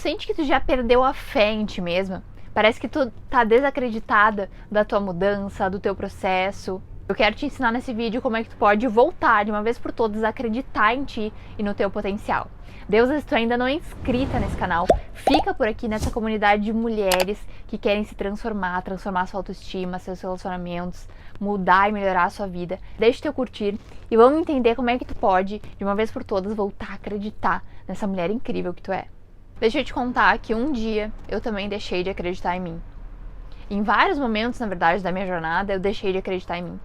sente que tu já perdeu a fé em ti mesma? Parece que tu tá desacreditada da tua mudança, do teu processo. Eu quero te ensinar nesse vídeo como é que tu pode voltar de uma vez por todas a acreditar em ti e no teu potencial. Deusa, se tu ainda não é inscrita nesse canal, fica por aqui nessa comunidade de mulheres que querem se transformar sua autoestima, seus relacionamentos, mudar e melhorar a sua vida. Deixa o teu curtir e vamos entender como é que tu pode, de uma vez por todas, voltar a acreditar nessa mulher incrível que tu é. Deixa eu te contar que um dia eu também deixei de acreditar em mim. Em vários momentos, na verdade, da minha jornada, eu deixei de acreditar em mim.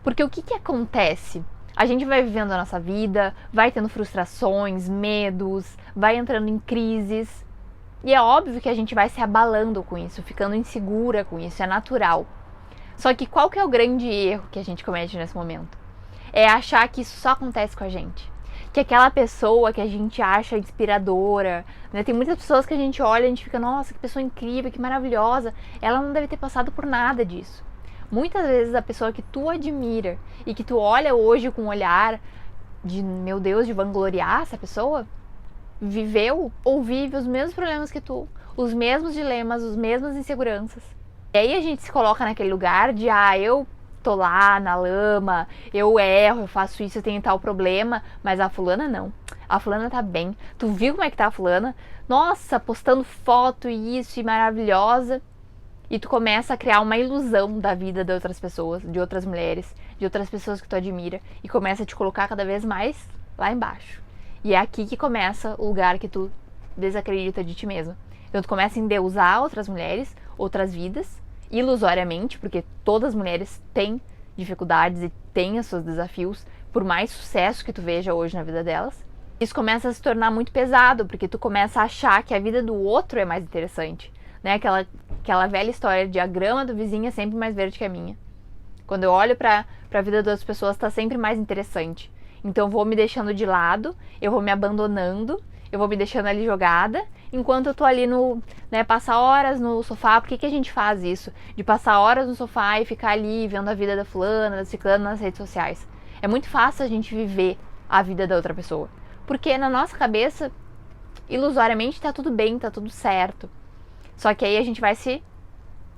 Porque o que acontece? A gente vai vivendo a nossa vida, vai tendo frustrações, medos, vai entrando em crises. E é óbvio que a gente vai se abalando com isso, ficando insegura com isso, é natural. Só que qual que é o grande erro que a gente comete nesse momento? É achar que isso só acontece com a gente. Que aquela pessoa que a gente acha inspiradora, né? Tem muitas pessoas que a gente olha e a gente fica, nossa, que pessoa incrível, que maravilhosa. Ela não deve ter passado por nada disso. Muitas vezes a pessoa que tu admira e que tu olha hoje com um olhar de, meu Deus, de vangloriar essa pessoa, viveu ou vive os mesmos problemas que tu, os mesmos dilemas, as mesmas inseguranças. E aí a gente se coloca naquele lugar de, eu tô lá na lama, eu erro, eu faço isso, eu tenho tal problema, mas a fulana não. A fulana tá bem. Tu viu como é que tá a fulana? Nossa, postando foto e isso, e maravilhosa. E tu começa a criar uma ilusão da vida de outras pessoas, de outras mulheres, de outras pessoas que tu admira, e começa a te colocar cada vez mais lá embaixo. E é aqui que começa o lugar que tu desacredita de ti mesma. Então tu começa a endeusar outras mulheres, outras vidas, ilusoriamente, porque todas as mulheres têm dificuldades e têm os seus desafios, por mais sucesso que tu veja hoje na vida delas. Isso começa a se tornar muito pesado, porque tu começa a achar que a vida do outro é mais interessante, né? Aquela velha história de a grama do vizinho é sempre mais verde que a minha. Quando eu olho pra vida das pessoas, tá sempre mais interessante. Então eu vou me deixando de lado, eu vou me abandonando, eu vou me deixando ali jogada, enquanto eu tô ali passar horas no sofá. Por que a gente faz isso? De passar horas no sofá e ficar ali vendo a vida da fulana, da ciclana nas redes sociais. É muito fácil a gente viver a vida da outra pessoa. Porque na nossa cabeça, ilusoriamente, tá tudo bem, tá tudo certo. Só que aí a gente vai se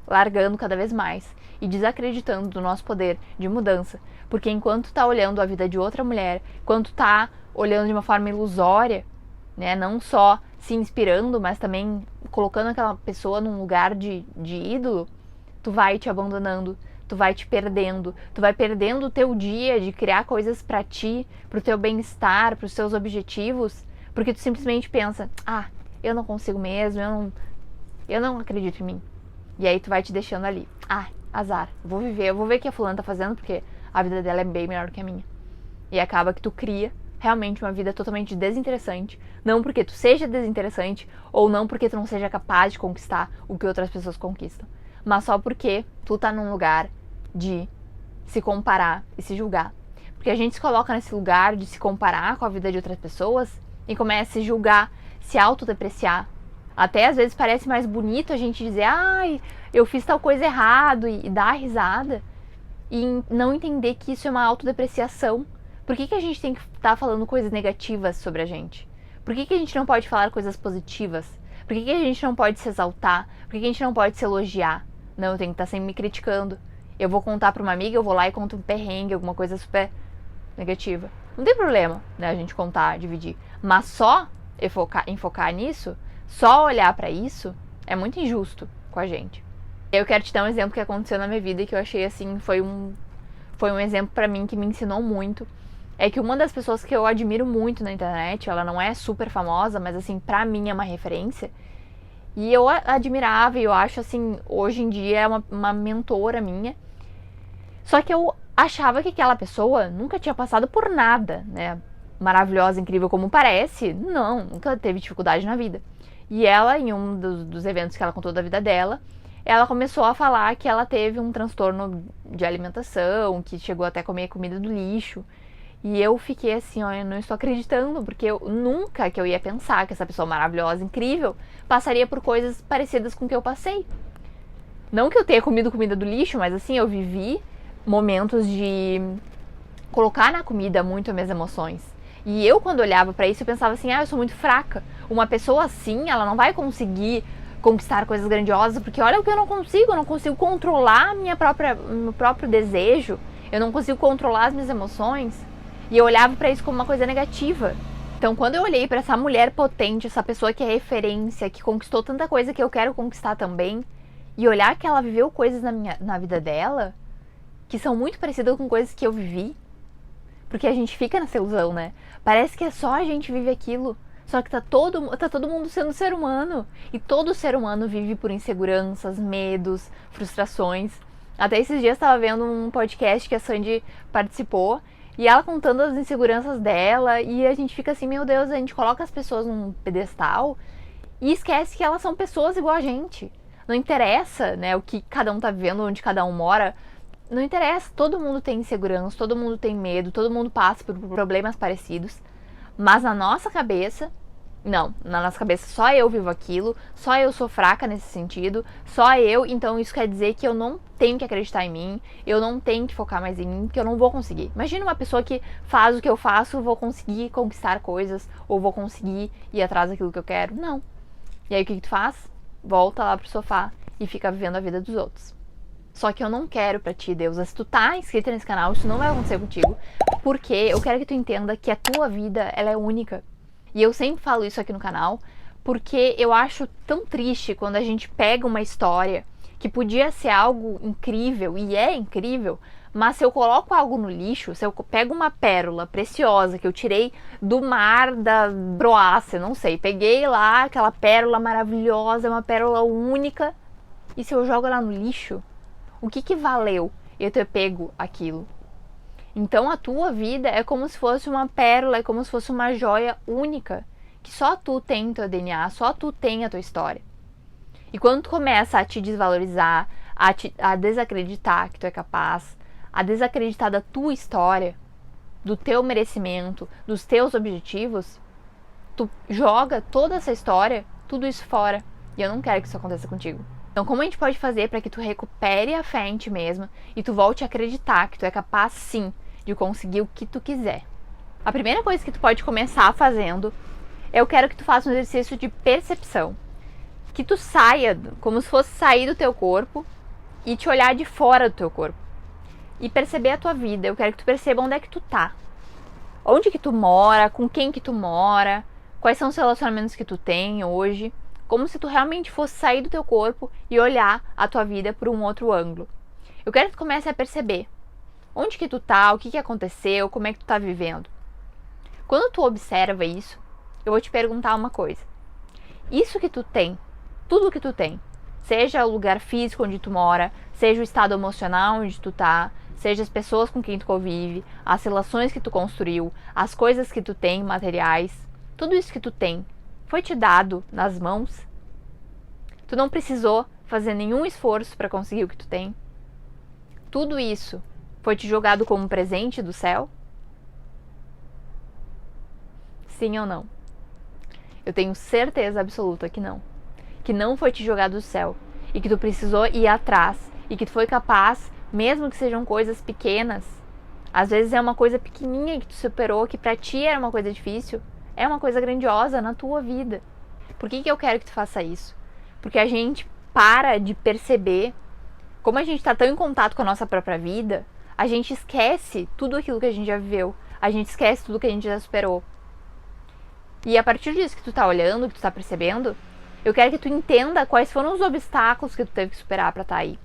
largando cada vez mais e desacreditando do nosso poder de mudança. Porque enquanto tá olhando a vida de outra mulher, enquanto tá olhando de uma forma ilusória, né, não só se inspirando, mas também colocando aquela pessoa num lugar de ídolo, tu vai te abandonando, tu vai te perdendo, tu vai perdendo o teu dia de criar coisas pra ti, pro teu bem-estar, pros teus objetivos, porque tu simplesmente pensa, eu não consigo mesmo, eu não acredito em mim. E aí tu vai te deixando ali, azar, eu vou ver o que a fulana tá fazendo, porque a vida dela é bem melhor que a minha. E acaba que tu cria realmente uma vida totalmente desinteressante, não porque tu seja desinteressante, ou não porque tu não seja capaz de conquistar o que outras pessoas conquistam, mas só porque tu tá num lugar de se comparar e se julgar. Porque a gente se coloca nesse lugar de se comparar com a vida de outras pessoas e começa a se julgar, se autodepreciar. Até às vezes parece mais bonito a gente dizer, eu fiz tal coisa errado, e dar risada, e não entender que isso é uma autodepreciação. Por que a gente tem que estar falando coisas negativas sobre a gente? Por que a gente não pode falar coisas positivas? Por que a gente não pode se exaltar? Por que a gente não pode se elogiar? Não, eu tenho que estar sempre me criticando. Eu vou contar pra uma amiga, eu vou lá e conto um perrengue, alguma coisa super negativa. Não tem problema, né, a gente contar, dividir. Mas só enfocar nisso, só olhar pra isso, é muito injusto com a gente. Eu quero te dar um exemplo que aconteceu na minha vida e que eu achei assim, foi um exemplo pra mim que me ensinou muito. É que uma das pessoas que eu admiro muito na internet, ela não é super famosa, mas assim, pra mim é uma referência. E eu admirava e eu acho assim, hoje em dia é uma mentora minha. Só que eu achava que aquela pessoa nunca tinha passado por nada, né? Maravilhosa, incrível como parece. Não, nunca teve dificuldade na vida. E ela, em um dos eventos que ela contou da vida dela, ela começou a falar que ela teve um transtorno de alimentação, que chegou até a comer comida do lixo. E eu fiquei assim, eu não estou acreditando, porque nunca que eu ia pensar que essa pessoa maravilhosa, incrível, passaria por coisas parecidas com o que eu passei. Não que eu tenha comido comida do lixo, mas assim, eu vivi momentos de colocar na comida muito as minhas emoções. E eu, quando olhava pra isso, eu pensava assim, eu sou muito fraca, Uma pessoa assim, ela não vai conseguir conquistar coisas grandiosas, porque olha o que eu não consigo controlar meu próprio desejo, eu não consigo controlar as minhas emoções. E eu olhava pra isso como uma coisa negativa. Então, quando eu olhei pra essa mulher potente, essa pessoa que é referência, que conquistou tanta coisa que eu quero conquistar também, e olhar que ela viveu coisas na vida dela que são muito parecidas com coisas que eu vivi, porque a gente fica nessa ilusão, né? Parece que é só a gente vive aquilo. Só que tá todo mundo sendo ser humano. E todo ser humano vive por inseguranças, medos, frustrações. Até esses dias eu tava vendo um podcast que a Sandy participou. E ela contando as inseguranças dela. E a gente fica assim, meu Deus, a gente coloca as pessoas num pedestal e esquece que elas são pessoas igual a gente. Não interessa, né, o que cada um tá vivendo, onde cada um mora. Não interessa, todo mundo tem insegurança, todo mundo tem medo, todo mundo passa por problemas parecidos. Mas na nossa cabeça, não, na nossa cabeça só eu vivo aquilo, só eu sou fraca nesse sentido, só eu, então isso quer dizer que eu não tenho que acreditar em mim, eu não tenho que focar mais em mim, porque eu não vou conseguir. Imagina uma pessoa que faz o que eu faço, vou conseguir conquistar coisas, ou vou conseguir ir atrás daquilo que eu quero. Não. E aí o que tu faz? Volta lá pro sofá e fica vivendo a vida dos outros. Só que eu não quero pra ti, Deusa. Se tu tá inscrita nesse canal, isso não vai acontecer contigo. Porque eu quero que tu entenda que a tua vida, ela é única. E eu sempre falo isso aqui no canal, porque eu acho tão triste quando a gente pega uma história que podia ser algo incrível, e é incrível, mas se eu coloco algo no lixo, se eu pego uma pérola preciosa que eu tirei do mar da Croácia, não sei, peguei lá aquela pérola maravilhosa, uma pérola única, e se eu jogo ela no lixo, o que valeu eu ter pego aquilo? Então a tua vida é como se fosse uma pérola, é como se fosse uma joia única, que só tu tem teu DNA, só tu tem a tua história. E quando tu começa a te desvalorizar, a desacreditar que tu é capaz, a desacreditar da tua história, do teu merecimento, dos teus objetivos, tu joga toda essa história, tudo isso fora. E eu não quero que isso aconteça contigo. Então, como a gente pode fazer para que tu recupere a fé em ti mesma e tu volte a acreditar que tu é capaz, sim, de conseguir o que tu quiser? A primeira coisa que tu pode começar fazendo, eu quero que tu faça um exercício de percepção. Que tu saia, como se fosse sair do teu corpo e te olhar de fora do teu corpo. E perceber a tua vida. Eu quero que tu perceba onde é que tu tá. Onde que tu mora, com quem que tu mora, quais são os relacionamentos que tu tem hoje. Como se tu realmente fosse sair do teu corpo e olhar a tua vida por um outro ângulo. Eu quero que tu comece a perceber onde que tu tá, o que que aconteceu, como é que tu tá vivendo. Quando tu observa isso, eu vou te perguntar uma coisa. Isso que tu tem, tudo que tu tem, seja o lugar físico onde tu mora, seja o estado emocional onde tu tá, seja as pessoas com quem tu convive, as relações que tu construiu, as coisas que tu tem, materiais, tudo isso que tu tem, foi te dado nas mãos? Tu não precisou fazer nenhum esforço para conseguir o que tu tem? Tudo isso foi te jogado como um presente do céu? Sim ou não? Eu tenho certeza absoluta que não. Que não foi te jogado do céu. E que tu precisou ir atrás. E que tu foi capaz, mesmo que sejam coisas pequenas. Às vezes é uma coisa pequenininha que tu superou, que pra ti era uma coisa difícil. É uma coisa grandiosa na tua vida. Por que eu quero que tu faça isso? Porque a gente para de perceber, como a gente está tão em contato com a nossa própria vida, a gente esquece tudo aquilo que a gente já viveu. A gente esquece tudo que a gente já superou. E a partir disso que tu tá olhando, que tu tá percebendo, eu quero que tu entenda quais foram os obstáculos que tu teve que superar pra estar aí.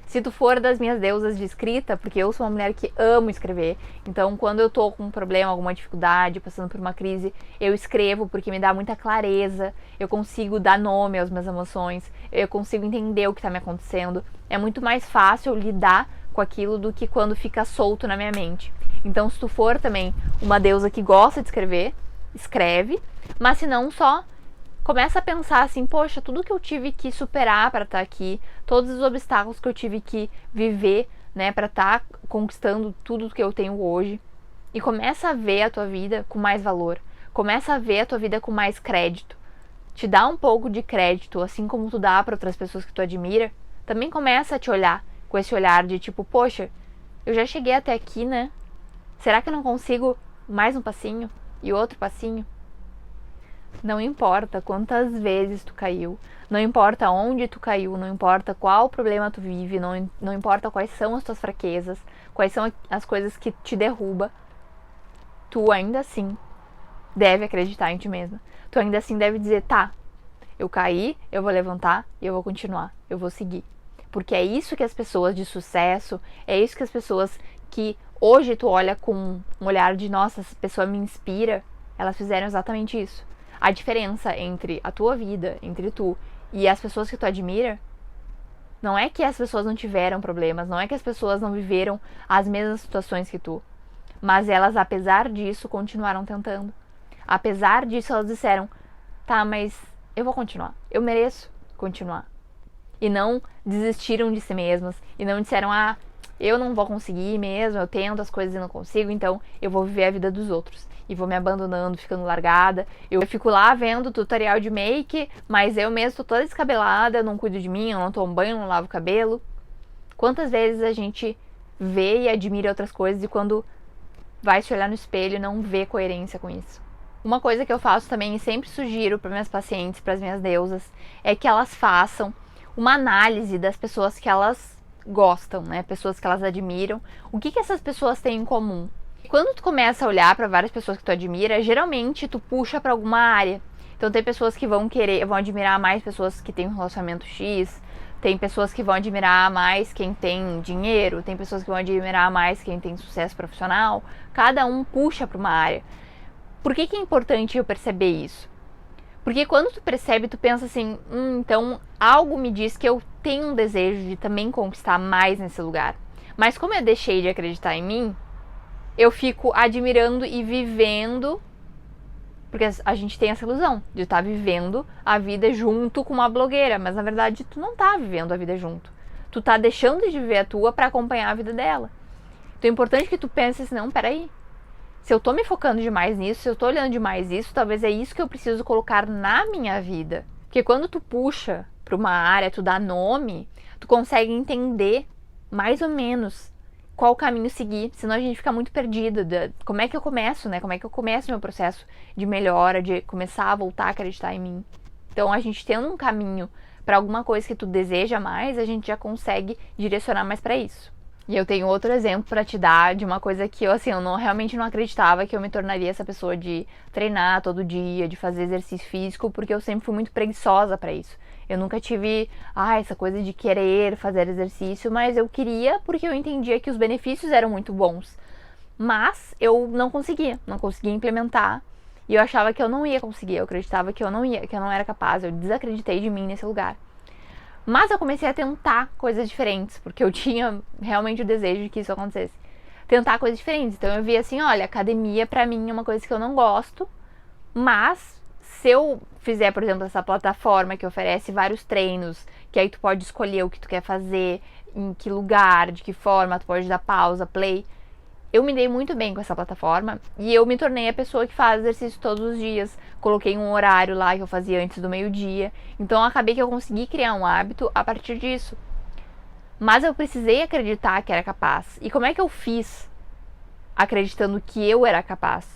Se tu for das minhas deusas de escrita, porque eu sou uma mulher que amo escrever, então quando eu tô com um problema, alguma dificuldade, passando por uma crise, eu escrevo porque me dá muita clareza, eu consigo dar nome às minhas emoções, eu consigo entender o que tá me acontecendo. É muito mais fácil lidar com aquilo do que quando fica solto na minha mente. Então, se tu for também uma deusa que gosta de escrever, escreve, mas se não, só começa a pensar assim, poxa, tudo que eu tive que superar para estar aqui, todos os obstáculos que eu tive que viver, né, para estar conquistando tudo que eu tenho hoje. E começa a ver a tua vida com mais valor. Começa a ver a tua vida com mais crédito. Te dá um pouco de crédito, assim como tu dá para outras pessoas que tu admira. Também começa a te olhar com esse olhar de tipo, poxa, eu já cheguei até aqui, né? Será que eu não consigo mais um passinho e outro passinho? Não importa quantas vezes tu caiu, não importa onde tu caiu, não importa qual problema tu vive, não importa quais são as tuas fraquezas, quais são as coisas que te derruba, tu ainda assim deve acreditar em ti mesma. Tu ainda assim deve dizer, tá, eu caí, eu vou levantar e eu vou continuar, eu vou seguir. Porque é isso que as pessoas de sucesso, é isso que as pessoas que hoje tu olha com um olhar de, nossa, essa pessoa me inspira, elas fizeram exatamente isso. A diferença entre a tua vida, entre tu e as pessoas que tu admira, não é que as pessoas não tiveram problemas, não é que as pessoas não viveram as mesmas situações que tu, mas elas, apesar disso, continuaram tentando. Apesar disso, elas disseram, tá, mas eu vou continuar, eu mereço continuar. E não desistiram de si mesmas, e não disseram, ah, eu não vou conseguir mesmo, eu tento as coisas e não consigo, então eu vou viver a vida dos outros. E vou me abandonando, ficando largada. Eu fico lá vendo tutorial de make, mas eu mesmo tô toda descabelada, eu não cuido de mim, eu não tomo banho, não lavo o cabelo. Quantas vezes a gente vê e admira outras coisas e quando vai se olhar no espelho não vê coerência com isso? Uma coisa que eu faço também e sempre sugiro para minhas pacientes, para as minhas deusas, é que elas façam uma análise das pessoas que elas gostam, né? Pessoas que elas admiram. O que essas pessoas têm em comum? Quando tu começa a olhar para várias pessoas que tu admira, geralmente tu puxa para alguma área. Então tem pessoas que vão admirar mais pessoas que têm um relacionamento X, tem pessoas que vão admirar mais quem tem dinheiro, tem pessoas que vão admirar mais quem tem sucesso profissional. Cada um puxa para uma área. Por que é importante eu perceber isso? Porque quando tu percebe, tu pensa assim, então algo me diz que eu tenho um desejo de também conquistar mais nesse lugar. Mas como eu deixei de acreditar em mim, eu fico admirando e vivendo, porque a gente tem essa ilusão de estar vivendo a vida junto com uma blogueira, mas na verdade tu não tá vivendo a vida junto. Tu tá deixando de viver a tua para acompanhar a vida dela. Então é importante que tu pense assim, não, peraí. Se eu tô me focando demais nisso, se eu tô olhando demais isso, talvez é isso que eu preciso colocar na minha vida. Porque quando tu puxa pra uma área, tu dá nome, tu consegue entender mais ou menos qual caminho seguir, senão a gente fica muito perdido. Como é que eu começo, né? Como é que eu começo meu processo de melhora, de começar a voltar a acreditar em mim. Então a gente tendo um caminho para alguma coisa que tu deseja mais, a gente já consegue direcionar mais para isso. E eu tenho outro exemplo para te dar de uma coisa que eu, assim, eu realmente não acreditava que eu me tornaria essa pessoa de treinar todo dia, de fazer exercício físico, porque eu sempre fui muito preguiçosa para isso. Eu nunca tive, essa coisa de querer fazer exercício, mas eu queria porque eu entendia que os benefícios eram muito bons. Mas eu não conseguia implementar. E eu achava que eu não ia conseguir, eu acreditava que eu não era capaz, eu desacreditei de mim nesse lugar. Mas eu comecei a tentar coisas diferentes, porque eu tinha realmente o desejo de que isso acontecesse. Tentar coisas diferentes. Então eu vi assim, olha, academia pra mim é uma coisa que eu não gosto, mas se eu fizer, por exemplo, essa plataforma que oferece vários treinos, que aí tu pode escolher o que tu quer fazer, em que lugar, de que forma, tu pode dar pausa, play. Eu me dei muito bem com essa plataforma e eu me tornei a pessoa que faz exercício todos os dias. Coloquei um horário lá que eu fazia antes do meio-dia. Então acabei que eu consegui criar um hábito a partir disso. Mas eu precisei acreditar que era capaz. E como é que eu fiz acreditando que eu era capaz?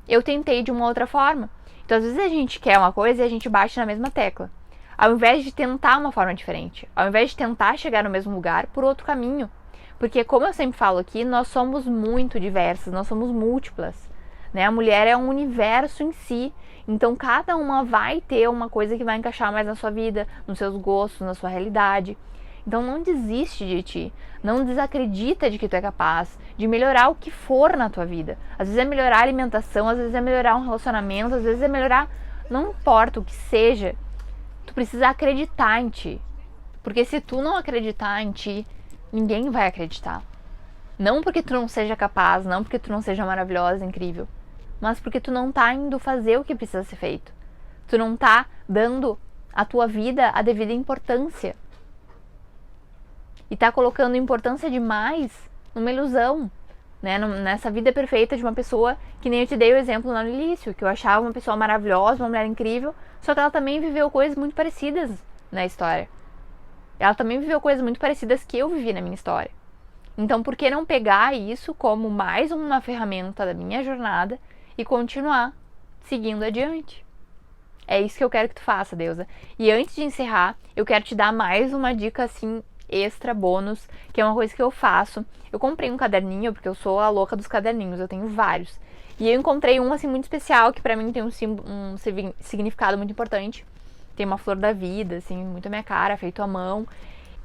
Eu tentei de uma outra forma. Então às vezes a gente quer uma coisa e a gente bate na mesma tecla. Ao invés de tentar uma forma diferente, ao invés de tentar chegar no mesmo lugar por outro caminho. Porque, como eu sempre falo aqui, nós somos muito diversas, nós somos múltiplas, né? A mulher é um universo em si, então cada uma vai ter uma coisa que vai encaixar mais na sua vida, nos seus gostos, na sua realidade. Então não desiste de ti, não desacredita de que tu é capaz de melhorar o que for na tua vida. Às vezes é melhorar a alimentação, às vezes é melhorar um relacionamento, às vezes é melhorar, não importa o que seja, tu precisa acreditar em ti. Porque se tu não acreditar em ti, ninguém vai acreditar. Não porque tu não seja capaz, não porque tu não seja maravilhosa, incrível, mas porque tu não tá indo fazer o que precisa ser feito. Tu não tá dando à tua vida a devida importância. E tá colocando importância demais numa ilusão, né? Nessa vida perfeita de uma pessoa que nem eu te dei o exemplo lá no início, que eu achava uma pessoa maravilhosa, uma mulher incrível, só que ela também viveu coisas muito parecidas na história. Ela também viveu coisas muito parecidas que eu vivi na minha história. Então, por que não pegar isso como mais uma ferramenta da minha jornada e continuar seguindo adiante? É isso que eu quero que tu faça, deusa. E antes de encerrar, eu quero te dar mais uma dica assim extra bônus, que é uma coisa que eu faço. Eu comprei um caderninho, porque eu sou a louca dos caderninhos, eu tenho vários. E eu encontrei um assim muito especial, que pra mim tem um significado muito importante. Tem uma flor da vida, assim, muito a minha cara, feito à mão.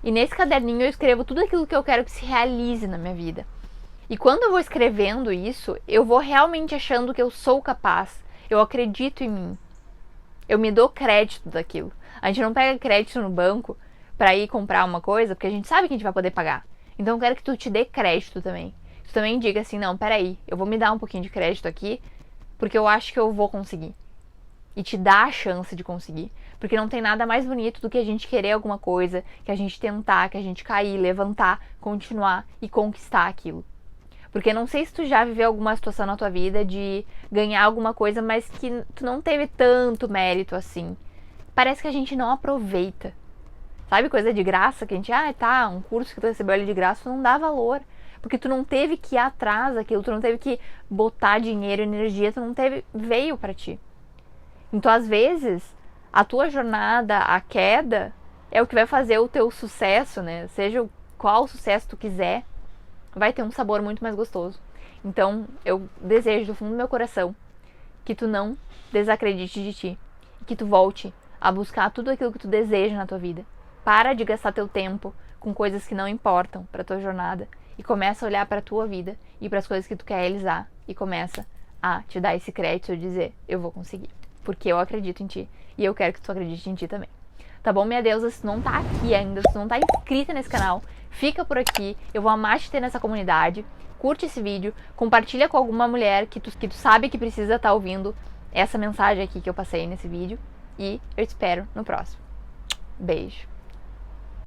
E nesse caderninho eu escrevo tudo aquilo que eu quero que se realize na minha vida. E quando eu vou escrevendo isso, eu vou realmente achando que eu sou capaz. Eu acredito em mim. Eu me dou crédito daquilo. A gente não pega crédito no banco pra ir comprar uma coisa, porque a gente sabe que a gente vai poder pagar. Então eu quero que tu te dê crédito também. Tu também diga assim, não, peraí, eu vou me dar um pouquinho de crédito aqui, porque eu acho que eu vou conseguir. E te dá a chance de conseguir. Porque não tem nada mais bonito do que a gente querer alguma coisa, que a gente tentar, que a gente cair, levantar, continuar e conquistar aquilo. Porque não sei se tu já viveu alguma situação na tua vida de ganhar alguma coisa, mas que tu não teve tanto mérito assim. Parece que a gente não aproveita. Sabe, coisa de graça, que a gente, um curso que tu recebeu ali de graça, tu não dá valor. Porque tu não teve que ir atrás daquilo, tu não teve que botar dinheiro, energia, tu não teve, veio pra ti. Então, às vezes, a tua jornada, a queda, é o que vai fazer o teu sucesso, né? Seja qual sucesso tu quiser, vai ter um sabor muito mais gostoso. Então, eu desejo do fundo do meu coração que tu não desacredite de ti. Que tu volte a buscar tudo aquilo que tu deseja na tua vida. Para de gastar teu tempo com coisas que não importam para tua jornada e começa a olhar para tua vida e para as coisas que tu quer realizar e começa a te dar esse crédito de dizer, eu vou conseguir, porque eu acredito em ti e eu quero que tu acredite em ti também. Tá bom, minha deusa? Se tu não tá aqui ainda, se tu não tá inscrita nesse canal, fica por aqui. Eu vou amar te ter nessa comunidade. Curte esse vídeo, compartilha com alguma mulher que tu sabe que precisa estar ouvindo essa mensagem aqui que eu passei nesse vídeo. E eu te espero no próximo. Beijo.